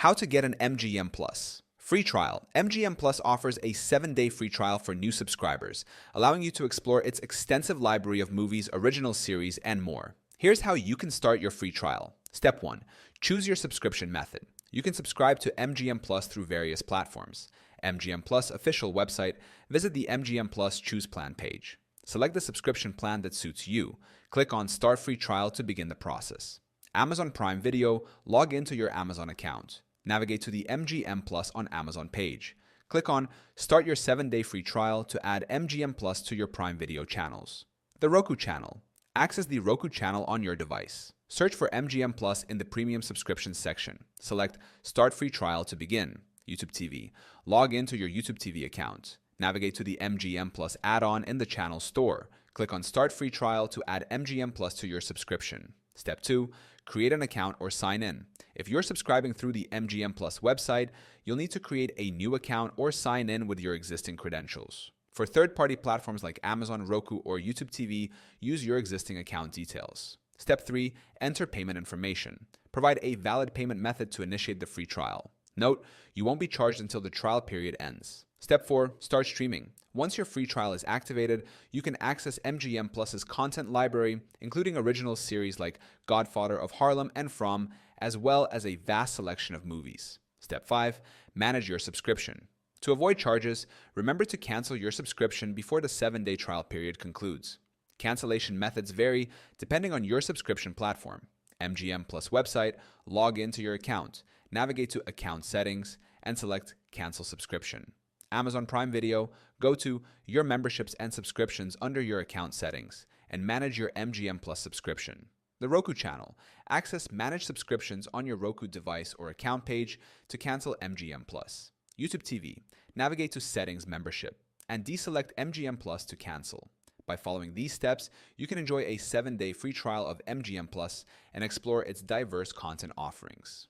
How to get an MGM Plus. Free trial. MGM Plus offers a 7-day free trial for new subscribers, allowing you to explore its extensive library of movies, original series, and more. Here's how you can start your free trial. Step 1. Choose your subscription method. You can subscribe to MGM Plus through various platforms. MGM Plus official website, visit the MGM Plus Choose Plan page. Select the subscription plan that suits you. Click on Start Free Trial to begin the process. Amazon Prime Video, log into your Amazon account. Navigate to the MGM Plus on Amazon page. Click on Start Your 7-day free trial to add MGM Plus to your Prime Video channels. The Roku channel. Access the Roku channel on your device. Search for MGM Plus in the Premium Subscriptions section. Select Start Free Trial to begin. YouTube TV. Log into your YouTube TV account. Navigate to the MGM Plus add-on in the channel store. Click on Start Free Trial to add MGM Plus to your subscription. Step 2. Create an account or sign in. If you're subscribing through the MGM Plus website, you'll need to create a new account or sign in with your existing credentials. For third-party platforms like Amazon, Roku, or YouTube TV, use your existing account details. Step 3. Enter payment information. Provide a valid payment method to initiate the free trial. Note, you won't be charged until the trial period ends. Step 4. Start streaming. Once your free trial is activated, you can access MGM Plus's content library, including original series like Godfather of Harlem and From, as well as a vast selection of movies. Step 5. Manage your subscription. To avoid charges, remember to cancel your subscription before the 7-day trial period concludes. Cancellation methods vary depending on your subscription platform. MGM Plus website, log into your account, navigate to Account Settings, and select Cancel Subscription. Amazon Prime Video, go to Your Memberships and Subscriptions under your account settings, and manage your MGM Plus subscription. The Roku channel, access Manage Subscriptions on your Roku device or account page to cancel MGM Plus. YouTube TV, navigate to Settings Membership, and deselect MGM Plus to cancel. By following these steps, you can enjoy a 7-day free trial of MGM Plus and explore its diverse content offerings.